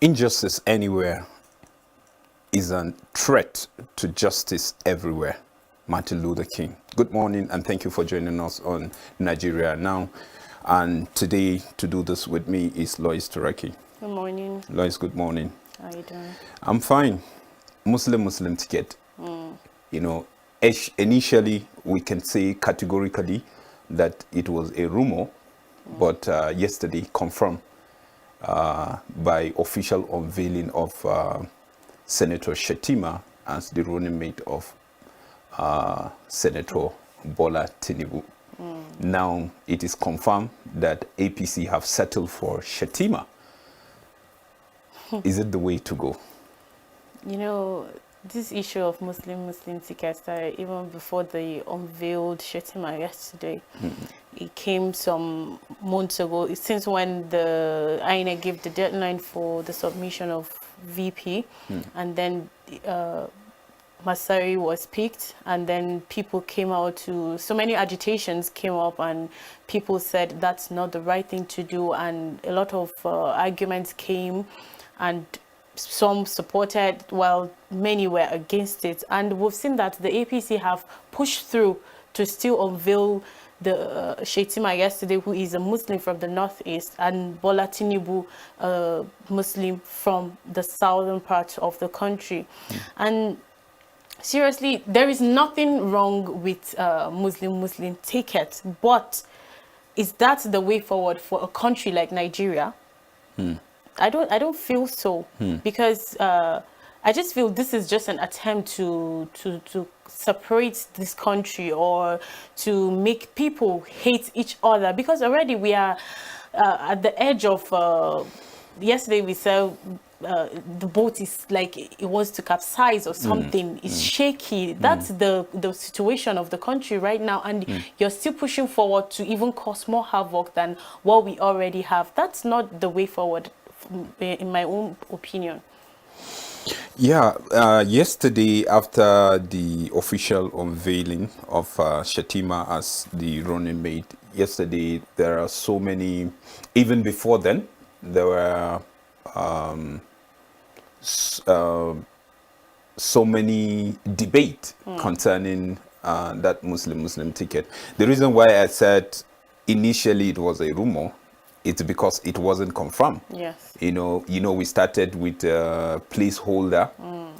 Injustice anywhere is a threat to justice everywhere. Martin Luther King. Good morning and thank you for joining us on Nigeria Now. And today to do this with me is Lois Turaki. Good morning. Lois, good morning. How are you doing? I'm fine. Muslim ticket. You know, initially we can say categorically that it was a rumor, but yesterday confirmed by official unveiling of Senator Shettima as the running mate of Senator Bola Tinubu. Now it is confirmed that APC have settled for Shettima. Is it the way to go? You know, this issue of Muslim tickets started even before they unveiled Shettima yesterday. It came some months ago, since when the INEC gave the deadline for the submission of VP, and then Masari was picked, and then people came out to, so many agitations came up and people said that's not the right thing to do, and a lot of arguments came, and some supported while many were against it. And we've seen that the APC have pushed through to still unveil the Shettima yesterday, who is a Muslim from the northeast, and Bola Tinubu, a Muslim from the southern part of the country. And seriously, there is nothing wrong with Muslim tickets, but is that the way forward for a country like Nigeria? I don't feel so, because I just feel this is just an attempt to separate this country, or to make people hate each other, because already we are at the edge of yesterday we said the boat is like it wants to capsize or something. It's shaky. That's the situation of the country right now, and you're still pushing forward to even cause more havoc than what we already have. That's not the way forward, in my own opinion. Yeah, yesterday after the official unveiling of Shettima as the running mate, yesterday there are so many, even before then, there were so many debate concerning that Muslim ticket. The reason why I said initially it was a rumor, it's because it wasn't confirmed. Yes. You know, we started with a placeholder,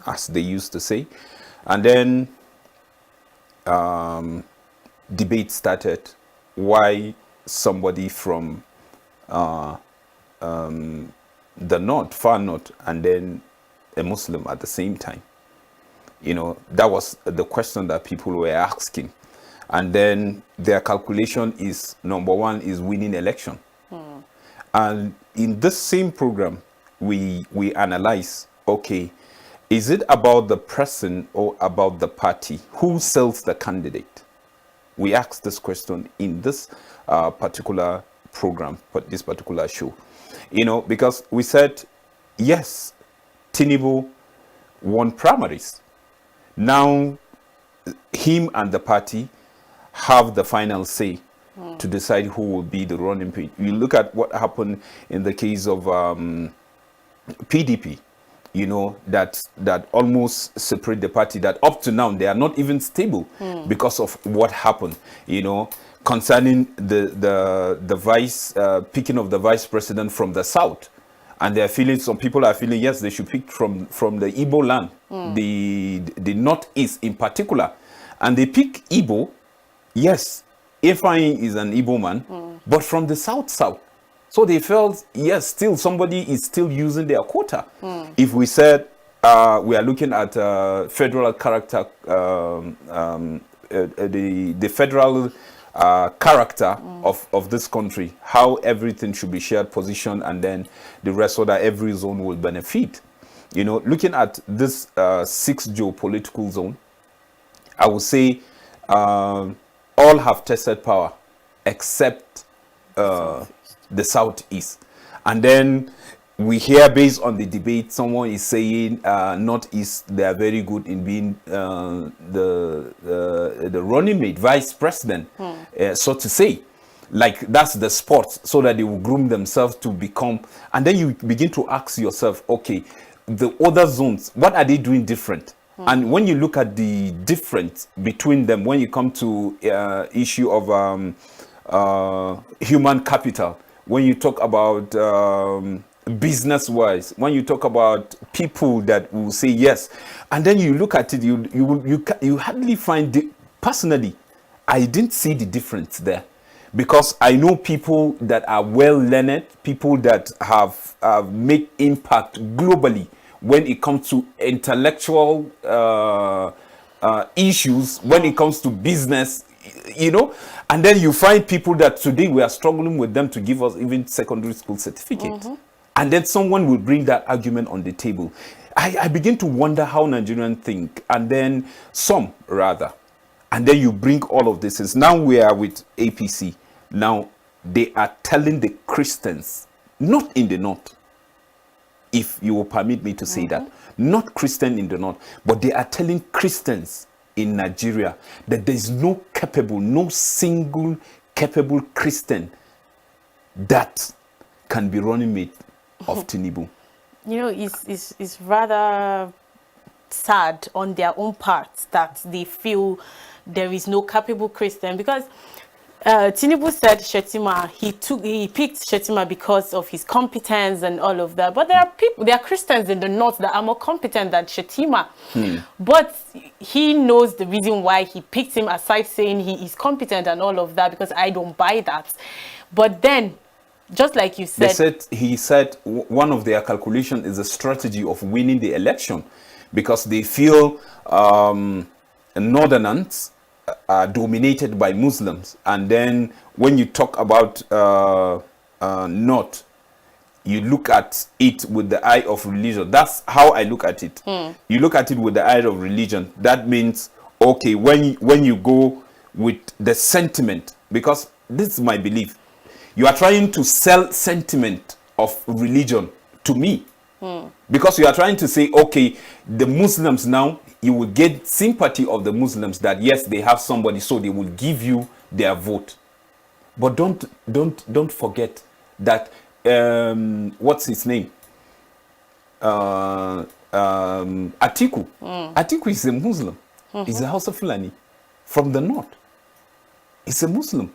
as they used to say, and then debate started. Why somebody from the north, far north, and then a Muslim at the same time? You know, that was the question that people were asking. And then their calculation is, number one is winning election. And in this same program, we analyze, okay, is it about the person or about the party? Who sells the candidate? We asked this question in this particular program, but this particular show. You know, because we said, yes, Tinubu won primaries. Now, him and the party have the final say to decide who will be the running mate. You look at what happened in the case of PDP, you know, that almost separate the party, that up to now they are not even stable because of what happened, you know, concerning the vice picking of the vice president from the south. And they're feeling, some people are feeling, yes, they should pick from the Igbo land, the northeast in particular. And they pick Igbo, yes, Ifeanyi is an Igbo man, but from the south. So they felt, yes, still somebody is still using their quota. If we said we are looking at federal character, the federal character of this country, how everything should be shared position, and then the rest, so that every zone will benefit. You know, looking at this 6 geopolitical zone, I would say all have tested power except the southeast. And then we hear, based on the debate, someone is saying northeast, they are very good in being the running mate, vice president, so to say. like that's the sport, so that they will groom themselves to become. And then you begin to ask yourself, okay, the other zones, what are they doing different? And when you look at the difference between them, when you come to issue of human capital, when you talk about business wise, when you talk about people that will say yes, and then you look at it, you hardly find personally, I didn't see the difference there, because I know people that are well learned, people that have made impact globally when it comes to intellectual issues, when it comes to business, you know. And then you find people that today we are struggling with them to give us even secondary school certificate. And then someone will bring that argument on the table. I begin to wonder how Nigerians think, and then some rather. And then you bring all of this. Now we are with APC. Now they are telling the Christians, not in the north, if you will permit me to say that, not Christian in the north, but they are telling Christians in Nigeria that there is no single capable Christian that can be running mate of Tinubu. You know, it's rather sad on their own part that they feel there is no capable Christian, because Tinubu said Shettima, he picked Shettima because of his competence and all of that. But there are Christians in the north that are more competent than Shettima. But he knows the reason why he picked him, aside saying he is competent and all of that, because I don't buy that. But then, just like you said, he said one of their calculations is a strategy of winning the election, because they feel northerners are dominated by Muslims. And then when you talk about north, you look at it with the eye of religion. That's how I look at it. You look at it with the eye of religion. That means, okay, when you go with the sentiment, because this is my belief, you are trying to sell sentiment of religion to me. Because you are trying to say, okay, the Muslims now, you will get sympathy of the Muslims that yes, they have somebody, so they will give you their vote. But don't forget that what's his name? Atiku. Atiku is a Muslim. He's a House of Fulani from the north. He's a Muslim.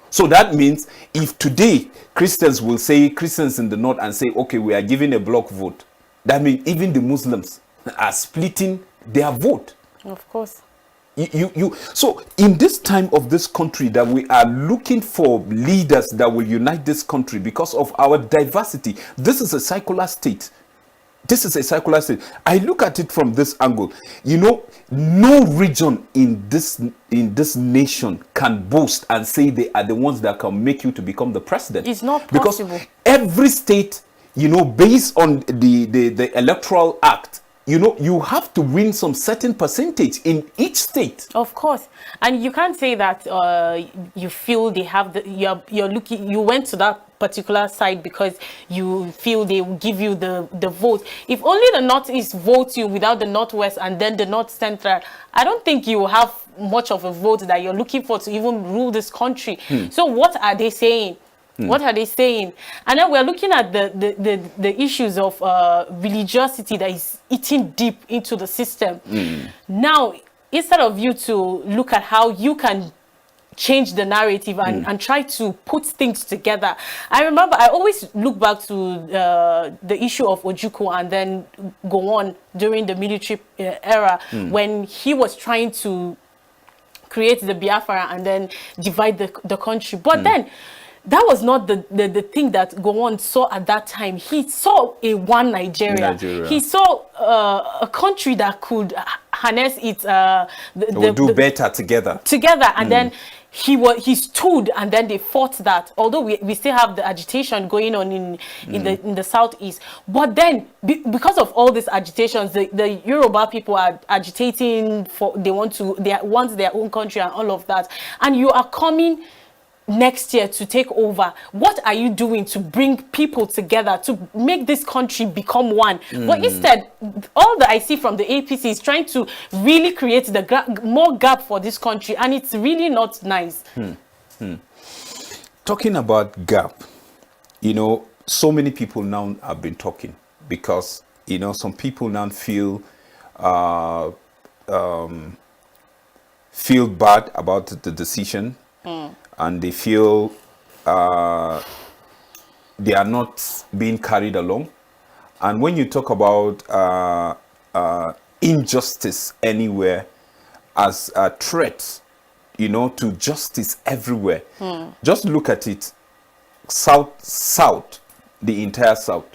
So that means if today Christians will say, Christians in the north, and say, okay, we are giving a block vote, that means even the Muslims are splitting their vote. Of course. So in this time of this country that we are looking for leaders that will unite this country because of our diversity, this is a secular state. This is a secular state. I look at it from this angle. You know, no region in this nation can boast and say they are the ones that can make you to become the president. It's not possible. Because every state, you know, based on the Electoral Act, you know, you have to win some certain percentage in each state. Of course. And you can't say that you feel they have you went to that particular side because you feel they will give you the vote. If only the Northeast votes you without the Northwest and then the North Central, I don't think you will have much of a vote that you're looking for to even rule this country. So what are they saying? What are they saying? And then we're looking at the issues of religiosity that is eating deep into the system. Now, instead of you to look at how you can change the narrative and try to put things together. I remember I always look back to the issue of Ojukwu and then go on during the military era when he was trying to create the Biafra and then divide the country. But then that was not the thing that Gowon saw at that time. He saw a one Nigeria. He saw a country that could harness it. Do better together. And then he stood, and then they fought that. Although we still have the agitation going on in the southeast, but then because of all these agitations, the Yoruba people are agitating for they want their own country and all of that. And you are coming next year to take over. What are you doing to bring people together to make this country become one? But instead, all that I see from the APC is trying to really create more gap for this country, and it's really not nice. Talking about gap, you know, so many people now have been talking because, you know, some people now feel feel bad about the decision, and they feel they are not being carried along. And when you talk about injustice anywhere as a threat, you know, to justice everywhere, just look at it. South, the entire South.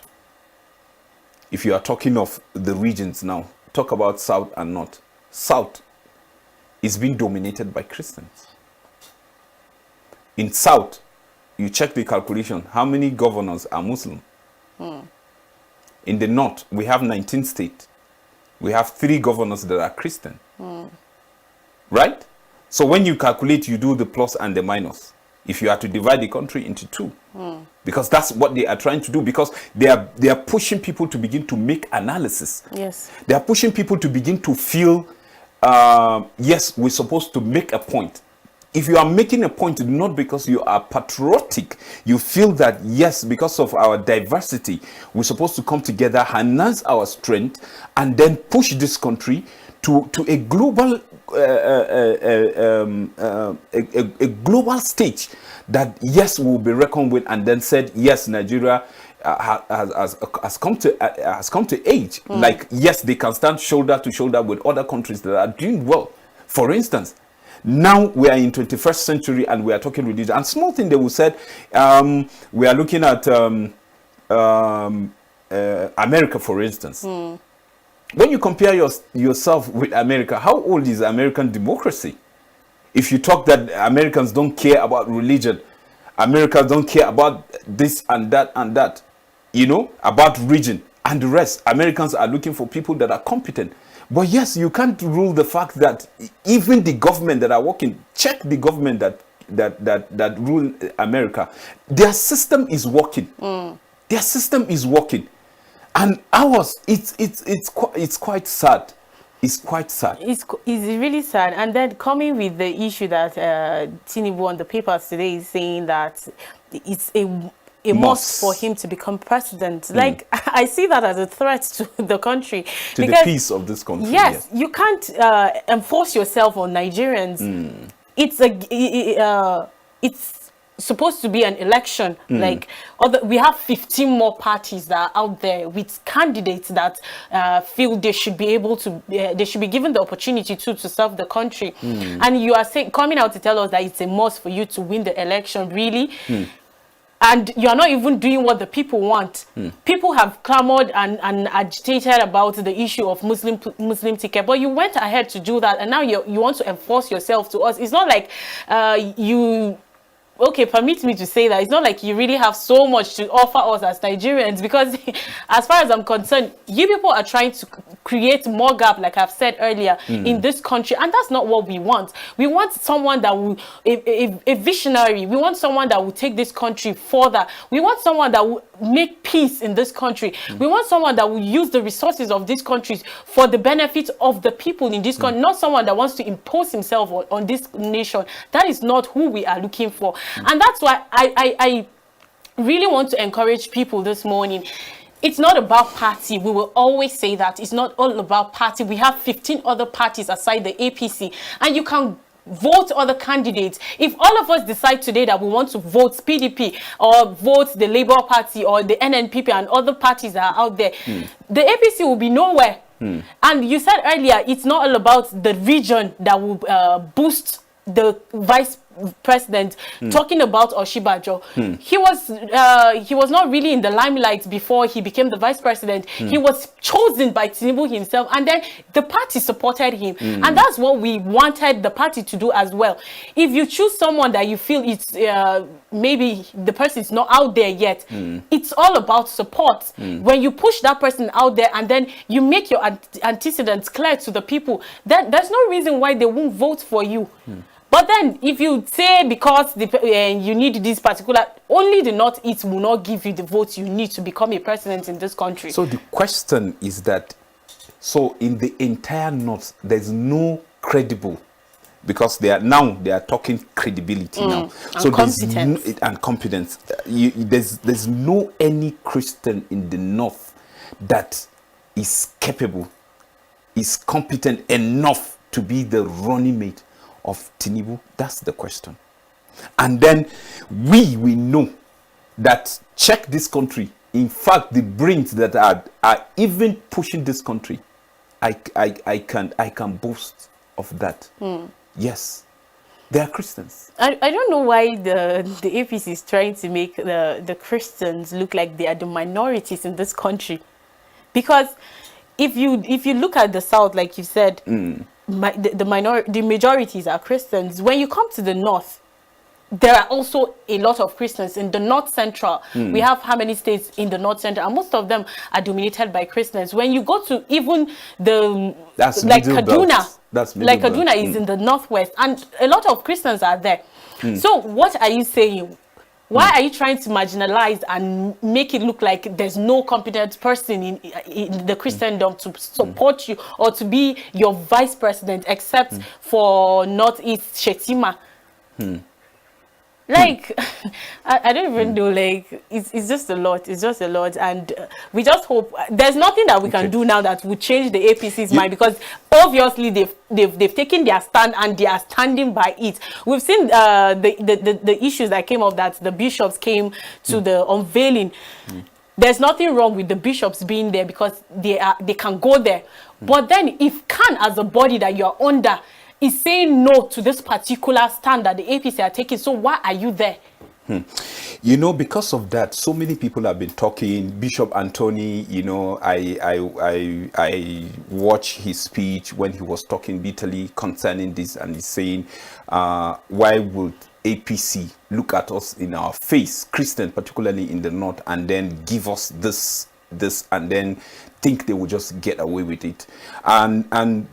If you are talking of the regions now, talk about South and North. South is being dominated by Christians. In South, you check the calculation, how many governors are Muslim? In the North, we have 19 states. We have 3 governors that are Christian. Right? So when you calculate, you do the plus and the minus. If you are to divide the country into 2, because that's what they are trying to do, because they are pushing people to begin to make analysis. Yes. They are pushing people to begin to feel, yes, we're supposed to make a point. If you are making a point, not because you are patriotic, you feel that, yes, because of our diversity, we're supposed to come together, harness our strength, and then push this country to a global a global stage that, yes, will be reckoned with, and then said, yes, Nigeria has come to age. Like, yes, they can stand shoulder to shoulder with other countries that are doing well. For instance, now we are in 21st century and we are talking religion. And small thing they will said, we are looking at America, for instance. When you compare yourself with America, how old is American democracy? If you talk that Americans don't care about religion, Americans don't care about this and that, you know, about region and the rest. Americans are looking for people that are competent. But yes, you can't rule the fact that even the government that are working, check the government that rule America, their system is working. Their system is working. And ours, it's quite sad. It's quite sad. It's really sad. And then coming with the issue that Tinubu on the papers today is saying that it's a must for him to become president. Like, I see that as a threat to the country. To the peace of this country. Yes, you can't enforce yourself on Nigerians. It's supposed to be an election. Like, we have 15 more parties that are out there with candidates that feel they should be able to, they should be given the opportunity to serve the country. And you are coming out to tell us that it's a must for you to win the election, really? And you're not even doing what the people want. People have clamored and agitated about the issue of Muslim ticket, but you went ahead to do that, and now you want to enforce yourself to us. It's not like okay, permit me to say that it's not like you really have so much to offer us as Nigerians, because as far as I'm concerned, you people are trying to create more gap, like I've said earlier, in this country, and that's not what we want. We want someone that will, a visionary. We want someone that will take this country further. We want someone that will make peace in this country. We want someone that will use the resources of these countries for the benefit of the people in this country, not someone that wants to impose himself on this nation. That is not who we are looking for. And that's why I really want to encourage people this morning. It's not about party. We will always say that. It's not all about party. We have 15 other parties aside the APC. And you can vote other candidates. If all of us decide today that we want to vote PDP or vote the Labour Party or the NNPP and other parties that are out there, the APC will be nowhere. And you said earlier, it's not all about the region that will boost the vice president. Talking about Oshibajo, he was not really in the limelight before he became the vice president. He was chosen by Tinubu himself, and then the party supported him, and that's what we wanted the party to do as well. If you choose someone that you feel it's maybe the person is not out there yet, it's all about support. When you push that person out there and then you make your antecedents clear to the people, then there's no reason why they won't vote for you. But then, if you say because you need this particular, only the Northeast will not give you the votes you need to become a president in this country. So the question is that, so in the entire North, there's no credible because they are talking credibility now. So competence. and competence. There's no any Christian in the north that is capable, is competent enough to be the running mate of Tinubu. That's the question. And then we know that check this country. In fact, the brains that are even pushing this country, I can boast of that. Yes, they are Christians. I don't know why the APC is trying to make the Christians look like they are the minorities in this country, because if you look at the South, like you said, the majorities are Christians. When you come to the North, there are also a lot of Christians in the North Central. We have how many states in the North Central, and most of them are dominated by Christians. When you go to even Kaduna, Kaduna is in the Northwest, and a lot of Christians are there. So what are you saying? Why are you trying to marginalize and make it look like there's no competent person in the Christendom to support you or to be your vice president, except for Northeast Shetima? Like, I don't even know, like, it's just a lot. It's just a lot. And we just hope there's nothing that we can do now that would change the APC's mind, because obviously they've taken their stand and they are standing by it. We've seen the issues that came up, that the bishops came to the unveiling. There's nothing wrong with the bishops being there, because they can go there. But then if CAN, as a body that you're under, is saying no to this particular stand that the APC are taking, so why are you there? You know, because of that, so many people have been talking. Bishop Anthony, you know, I watched his speech when he was talking bitterly concerning this, and he's saying, why would APC look at us in our face, Christian, particularly in the north, and then give us this, and then think they will just get away with it? And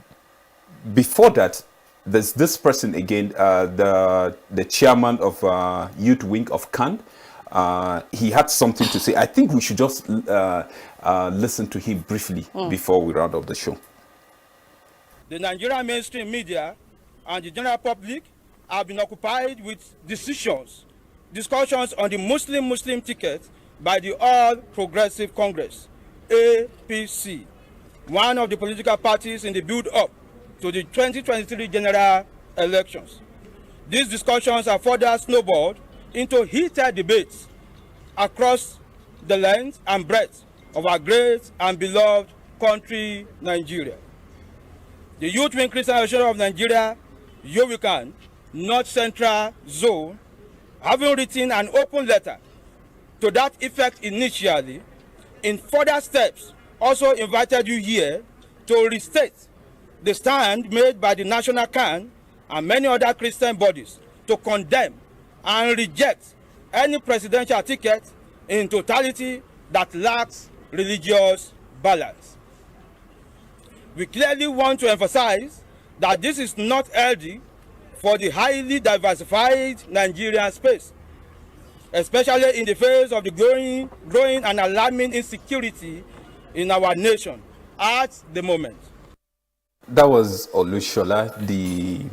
before that, there's this person again, the chairman of youth wing of CAN. He had something to say. I think we should just listen to him briefly before we round up the show. The Nigerian mainstream media and the general public have been occupied with discussions on the Muslim ticket by the All Progressive Congress, APC, one of the political parties in the build-up to the 2023 general elections. These discussions have further snowballed into heated debates across the length and breadth of our great and beloved country, Nigeria. The Youth Wing Christian Association of Nigeria, YOWICAN, North Central Zone, having written an open letter to that effect initially, in further steps also invited you here to restate the stand made by the National CAN and many other Christian bodies to condemn and reject any presidential ticket in totality that lacks religious balance. We clearly want to emphasize that this is not healthy for the highly diversified Nigerian space, especially in the face of the growing and alarming insecurity in our nation at the moment. That was Olushola, the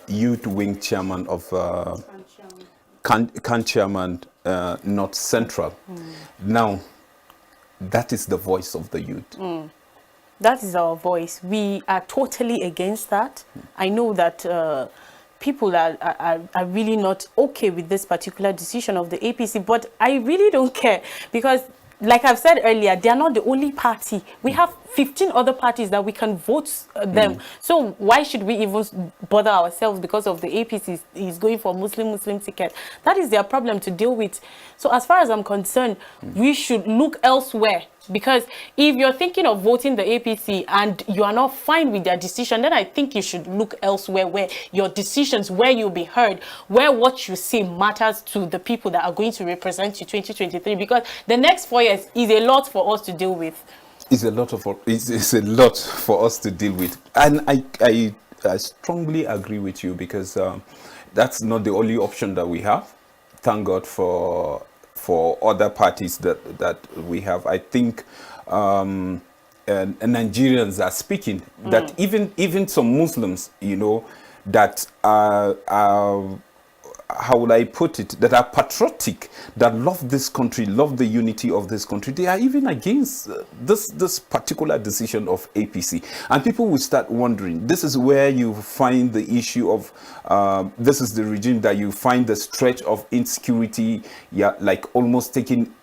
youth wing chairman of CAN chairman, North Central. Now, that is the voice of the youth. That is our voice. We are totally against that. I know that people are really not okay with this particular decision of the APC, but I really don't care, because like I've said earlier, they are not the only party. We have 15 other parties that we can vote them. So why should we even bother ourselves because of the APC is going for Muslim ticket? That is their problem to deal with. So as far as I'm concerned, we should look elsewhere. Because if you're thinking of voting the APC and you are not fine with their decision, then I think you should look elsewhere, where your decisions, where you'll be heard, where what you say matters to the people that are going to represent you 2023. Because the next 4 years is a lot for us to deal with. It's a lot for us to deal with. And I strongly agree with you, because that's not the only option that we have. Thank God for other parties that we have. I think Nigerians are speaking that even some Muslims, you know, that how would I put it, that are patriotic, that love this country, love the unity of this country, they are even against this particular decision of APC. And people will start wondering, this is where you find the issue of, this is the regime that you find the stretch of insecurity, yeah, like almost taking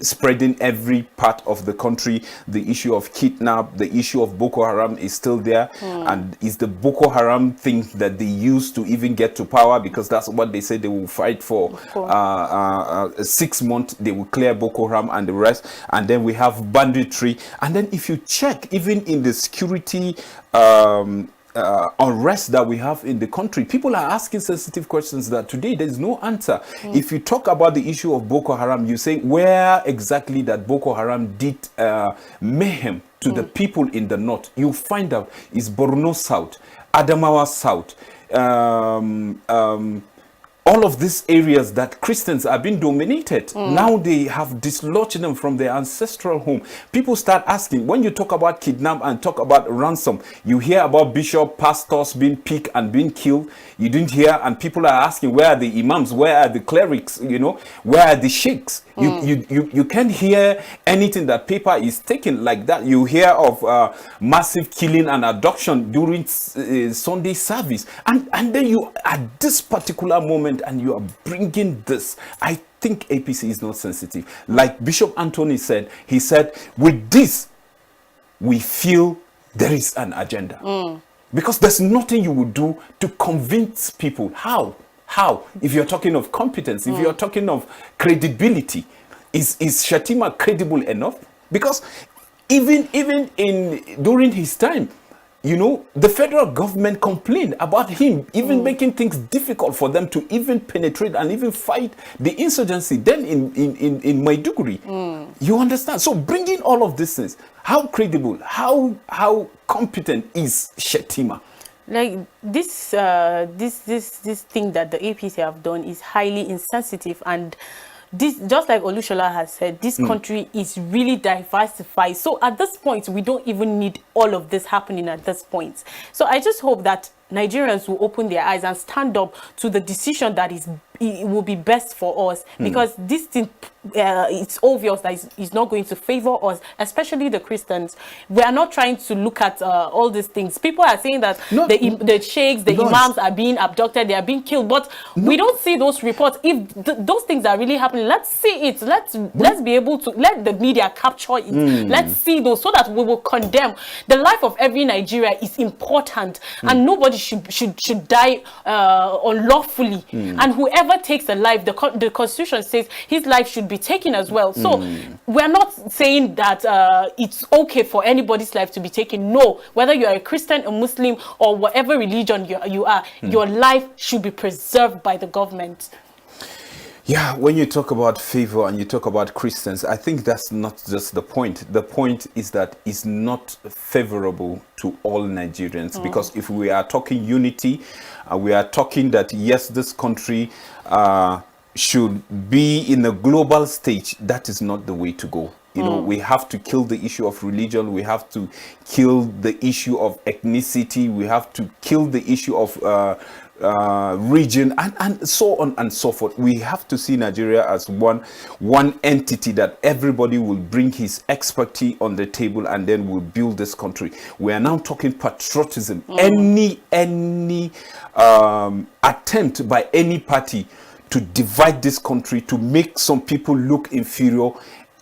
spreading every part of the country. The issue of kidnap, the issue of Boko Haram is still there, and is the Boko Haram thing that they use to even get to power, because that's what they say they will fight for. 6 months they will clear Boko Haram and the rest, and then we have banditry. And then if you check even in the security unrest that we have in the country, people are asking sensitive questions that today there is no answer. If you talk about the issue of Boko Haram, you say where exactly that Boko Haram did mayhem to the people in the north, you find out is Borno South, Adamawa South, all of these areas that Christians have been dominated. Now they have dislodged them from their ancestral home. People start asking, when you talk about kidnap and talk about ransom, you hear about bishop, pastors being picked and being killed. You didn't hear, and people are asking, where are the imams? Where are the clerics? You know, where are the sheikhs? You can't hear anything that paper is taken like that. You hear of massive killing and abduction during Sunday service. And then you, at this particular moment, and you are bringing this. I think APC is not sensitive. Like Bishop Anthony said, he said, with this, we feel there is an agenda. Because there's nothing you would do to convince people. How? If you're talking of competence, if you're talking of credibility, is Shettima credible enough? Because even during his time, you know, the federal government complained about him, even making things difficult for them to even penetrate and even fight the insurgency then in Maiduguri. You understand? So bringing all of these things, how credible, how competent is Shettima? Like this thing that the APC have done is highly insensitive, and this, just like Olushola has said, this country is really diversified. So at this point, we don't even need all of this happening at this point. So I just hope that Nigerians will open their eyes and stand up to the decision that it will be best for us, because this thing, it's obvious that it's not going to favor us, especially the Christians. We are not trying to look at all these things. People are saying that the sheikhs, the imams are being abducted, they are being killed, but we don't see those reports. If those things are really happening, let's see it. Let's be able to let the media capture it. Let's see those, so that we will condemn. The life of every Nigerian is important, and nobody should die unlawfully. And whoever takes a life, the Constitution says his life should be taken as well. So we're not saying that it's okay for anybody's life to be taken. No, whether you are a Christian, a Muslim, or whatever religion you are, your life should be preserved by the government. Yeah, when you talk about favor and you talk about Christians, I think that's not just the point. The point is that it's not favorable to all Nigerians, because if we are talking unity, we are talking that, yes, this country should be in a global stage. That is not the way to go. You know, we have to kill the issue of religion. We have to kill the issue of ethnicity. We have to kill the issue of region, and so on and so forth. We have to see Nigeria as one entity, that everybody will bring his expertise on the table, and then we'll build this country. We are now talking patriotism. Any attempt by any party to divide this country, to make some people look inferior,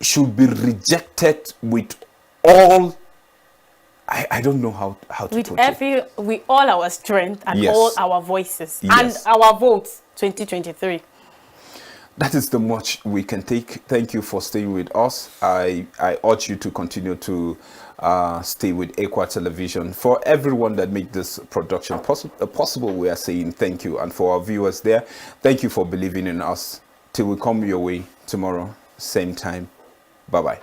should be rejected with all, I don't know how to put it. With all our strength and all our voices and Yes. our votes, 2023. That is the much we can take. Thank you for staying with us. I urge you to continue to stay with Ekwa Television. For everyone that make this production possible, we are saying thank you. And for our viewers there, thank you for believing in us. Till we come your way tomorrow, same time. Bye-bye.